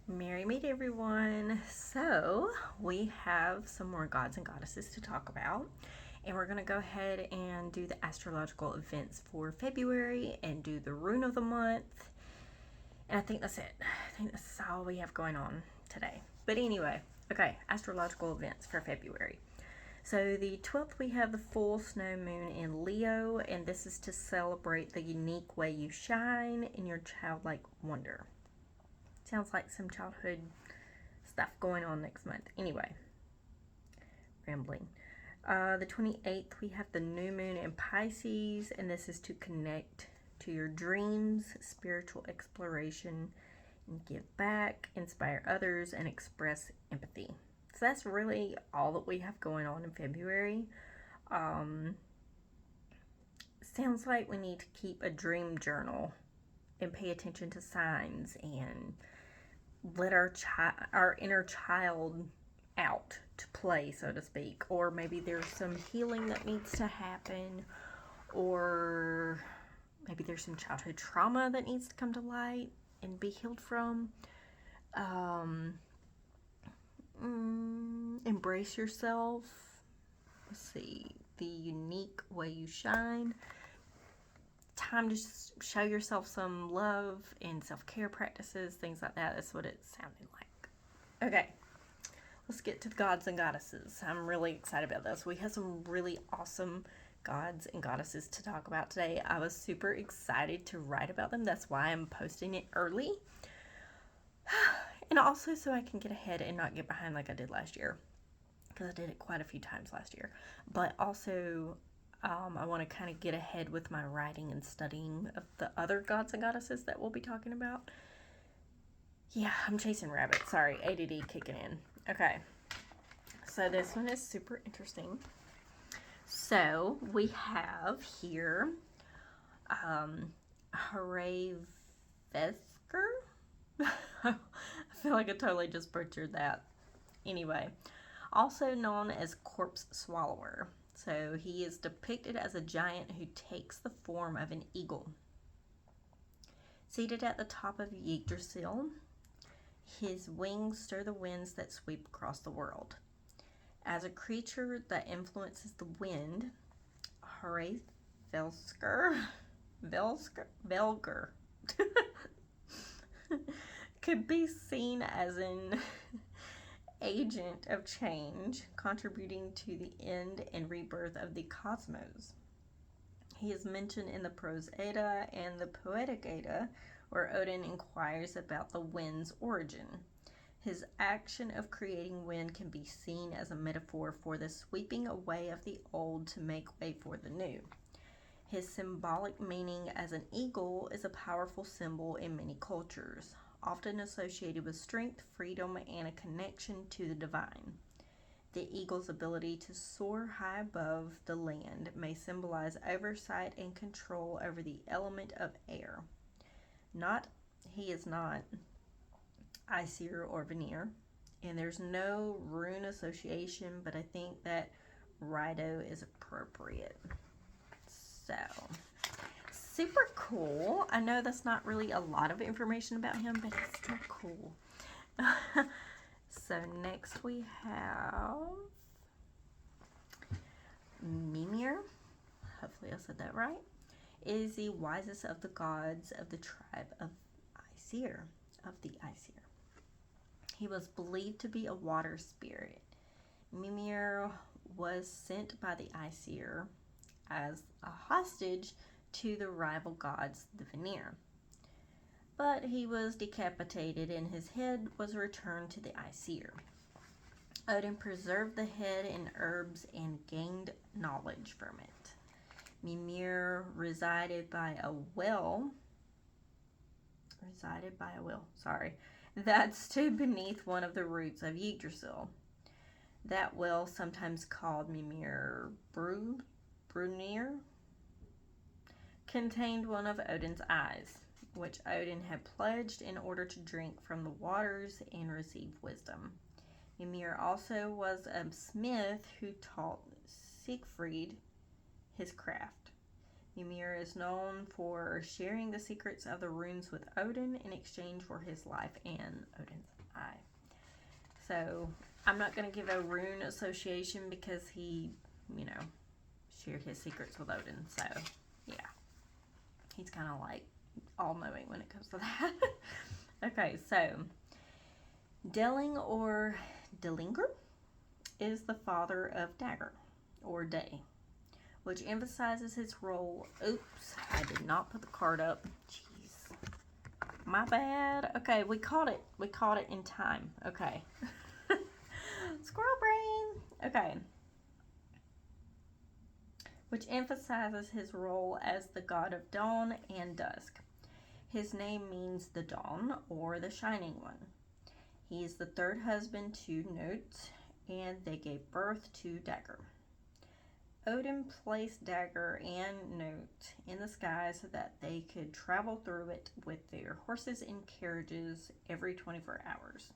Merry meet everyone. So we have some more gods and goddesses to talk about, and we're going to go ahead and do the astrological events for February and do the rune of the month. And I think that's it. I think that's all we have going on today. But anyway, okay, astrological events for February. So the 12th, we have the full snow moon in Leo, and this is to celebrate the unique way you shine in your childlike wonder. Sounds like some childhood stuff going on next month. Anyway, rambling. The 28th, we have the new moon in Pisces, and this is to connect to your dreams, spiritual exploration, and give back, inspire others, and express empathy. So that's really all that we have going on in February. Sounds like we need to keep a dream journal and pay attention to signs and let our inner child out to play, so to speak. Or maybe there's some healing that needs to happen, or maybe there's some childhood trauma that needs to come to light and be healed from. Embrace yourself. Let's see, the unique way you shine. Time to show yourself some love and self-care practices, things like that. That's what it sounded like. Okay, let's get to the gods and goddesses. I'm really excited about this. We have some really awesome gods and goddesses to talk about today. I was super excited to write about them. That's why I'm posting it early. And also so I can get ahead and not get behind like I did last year, because I did it quite a few times last year. But also I want to kind of get ahead with my writing and studying of the other gods and goddesses that we'll be talking about. Yeah, I'm chasing rabbits. Sorry, ADD kicking in. Okay, so this one is super interesting. So we have here Hraesuelg. I feel like I totally just butchered that. Anyway, also known as Corpse Swallower. So he is depicted as a giant who takes the form of an eagle. Seated at the top of Yggdrasil, his wings stir the winds that sweep across the world. As a creature that influences the wind, Hraesuelg could be seen as an agent of change, contributing to the end and rebirth of the cosmos. He is mentioned in the Prose Edda and the Poetic Edda, where Odin inquires about the wind's origin. His action of creating wind can be seen as a metaphor for the sweeping away of the old to make way for the new. His symbolic meaning as an eagle is a powerful symbol in many cultures, often associated with strength, freedom, and a connection to the divine. The eagle's ability to soar high above the land may symbolize oversight and control over the element of air. He is not Aesir or Vanir, and there's no rune association, but I think that Rido is appropriate. So, super cool. I know that's not really a lot of information about him, but it's still cool. So next we have Mimir. Hopefully I said that right. Is the wisest of the gods of the tribe of Aesir. He was believed to be a water spirit. Mimir was sent by the Aesir as a hostage to the rival gods, the Vanir. But he was decapitated and his head was returned to the Aesir. Odin preserved the head in herbs and gained knowledge from it. Mimir resided by a well, that stood beneath one of the roots of Yggdrasil. That well, sometimes called Mimir Brunir, contained one of Odin's eyes, which Odin had pledged in order to drink from the waters and receive wisdom. Mimir also was a smith who taught Siegfried his craft. Mimir is known for sharing the secrets of the runes with Odin in exchange for his life and Odin's eye. So I'm not going to give a rune association because he, shared his secrets with Odin. So yeah, he's kind of like all-knowing when it comes to that. Okay, so Delling or Dellinger is the father of Dagger or Day, which emphasizes his role. Oops, I did not put the card up. Jeez, my bad. Okay, we caught it. We caught it in time. Okay. Squirrel brain. Okay. Which emphasizes his role as the god of dawn and dusk. His name means the dawn or the shining one. He is the third husband to Note, and they gave birth to Dagger. Odin placed Dagger and Note in the sky so that they could travel through it with their horses and carriages every 24 hours.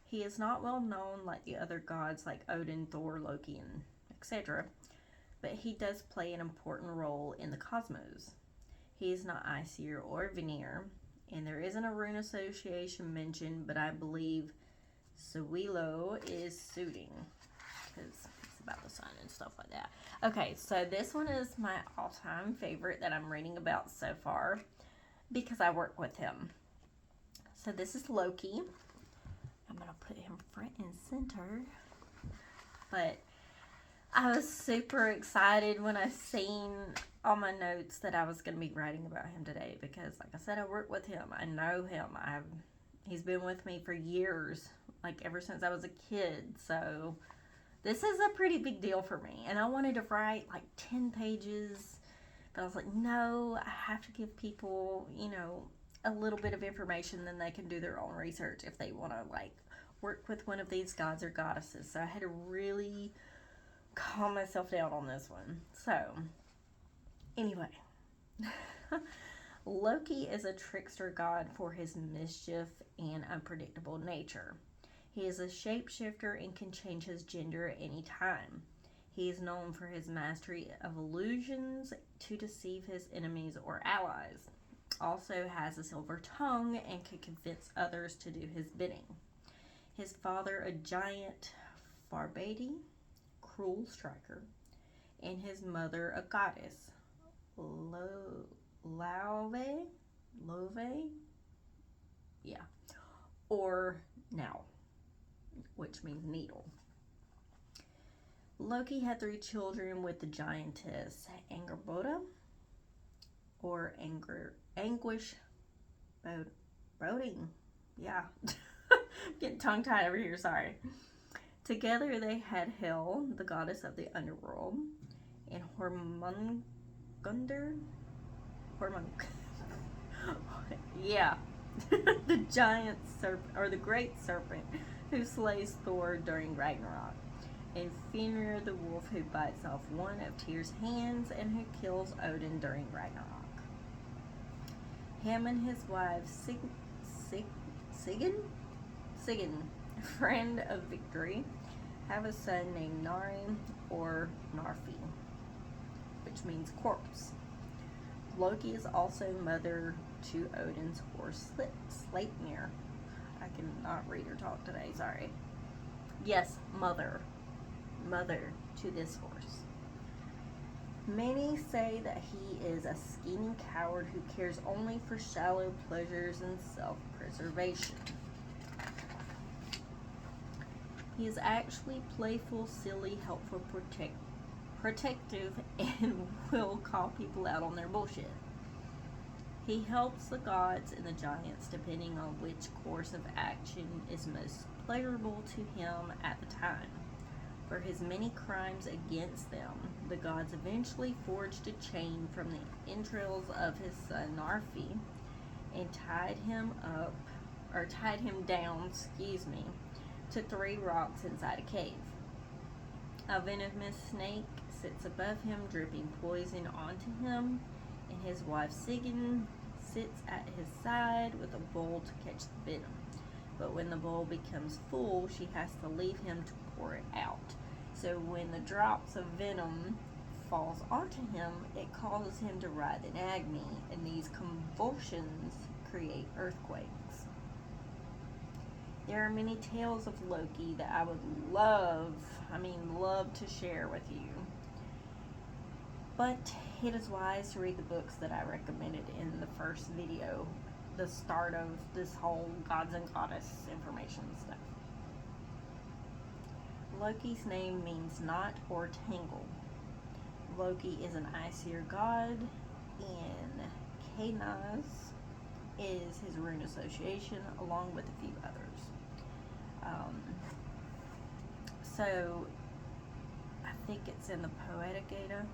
He is not well known like the other gods like Odin, Thor, Loki, and etc., but he does play an important role in the cosmos. He is not Aesir or Vanir, and there isn't a rune association mentioned, but I believe Hraesuelg is suiting, because it's about the sun and stuff like that. Okay, so this one is my all-time favorite that I'm reading about so far, because I work with him. So this is Loki. I'm going to put him front and center, but I was super excited when I seen on my notes that I was going to be writing about him today, because like I said, I work with him. I know him. He's been with me for years, like ever since I was a kid. So this is a pretty big deal for me. And I wanted to write like 10 pages, but I was like, no, I have to give people, a little bit of information, then they can do their own research if they want to like work with one of these gods or goddesses. So I had to really calm myself down on this one. So anyway, Loki is a trickster god for his mischief and unpredictable nature. He is a shapeshifter and can change his gender at any time. He is known for his mastery of illusions to deceive his enemies or allies. Also has a silver tongue and can convince others to do his bidding. His father, a giant Farbadi, cruel striker, and his mother, a goddess, Love, yeah, or Now, which means needle. Loki had 3 children with the giantess Angerboda, or Anguish Boding. Yeah, getting tongue-tied over here, sorry. Together they had Hel, the goddess of the underworld, and Hormungandr. Yeah, the giant serpent, or the great serpent, who slays Thor during Ragnarok, and Fenrir the wolf, who bites off one of Tyr's hands and who kills Odin during Ragnarok. Him and his wife Sigyn, friend of Victory, have a son named Nari or Narfi, which means corpse. Loki is also mother to Odin's horse Sleipnir. I cannot read or talk today, sorry. Yes, mother to this horse. Many say that he is a scheming coward who cares only for shallow pleasures and self-preservation. He is actually playful, silly, helpful, protective, and will call people out on their bullshit. He helps the gods and the giants depending on which course of action is most pleasurable to him at the time. For his many crimes against them, the gods eventually forged a chain from the entrails of his son Narfi and tied him down, to 3 rocks inside a cave. A venomous snake sits above him, dripping poison onto him, and his wife Sigyn sits at his side with a bowl to catch the venom. But when the bowl becomes full, she has to leave him to pour it out. So when the drops of venom falls onto him, it causes him to writhe in agony, and these convulsions create earthquakes. There are many tales of Loki that I would love to share with you. But it is wise to read the books that I recommended in the first video, the start of this whole gods and goddess information stuff. Loki's name means knot or tangle. Loki is an Aesir god, and Caithness is his rune association, along with a few others. So, I think it's in the Poetic Edda,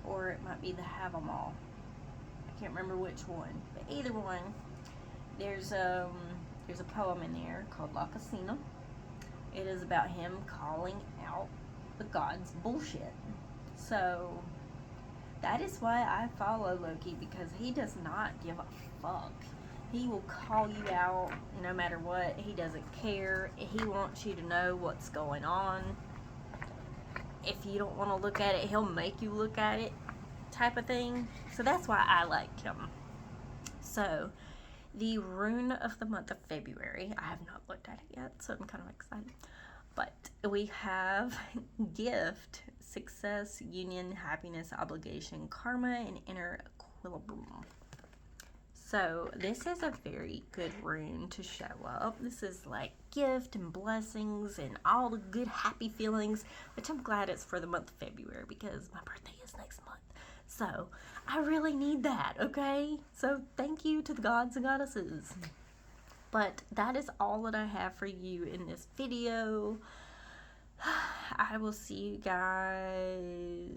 or it might be the Have 'em All. I can't remember which one, but either one, there's a poem in there called Lakasina. It is about him calling out the gods' bullshit. So that is why I follow Loki, because he does not give a fuck. He will call you out no matter what. He doesn't care. He wants you to know what's going on. If you don't want to look at it, he'll make you look at it, type of thing. So that's why I like him. So the rune of the month of February, I have not looked at it yet, so I'm kind of excited. But we have gift, success, union, happiness, obligation, karma, and inner equilibrium. So this is a very good rune to show up. This is like gift and blessings and all the good happy feelings, which I'm glad it's for the month of February because my birthday is next month. So I really need that, okay? So thank you to the gods and goddesses. But that is all that I have for you in this video. I will see you guys.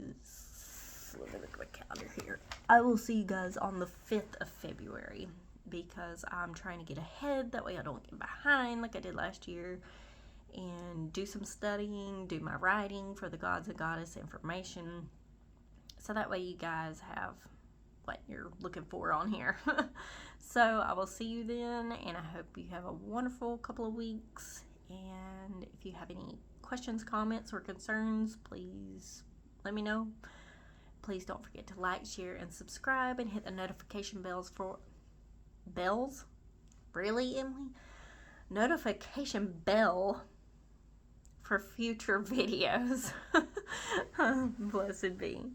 Let me look at my calendar here. I will see you guys on the 5th of February because I'm trying to get ahead. That way I don't get behind like I did last year. And do some studying, do my writing for the gods and goddess information. So that way you guys have what you're looking for on here. So I will see you then, and I hope you have a wonderful couple of weeks. And if you have any questions, comments, or concerns, please let me know. Please don't forget to like, share, and subscribe, and hit the notification bells for... Bells? Really, Emily? Notification bell for future videos. Blessed be.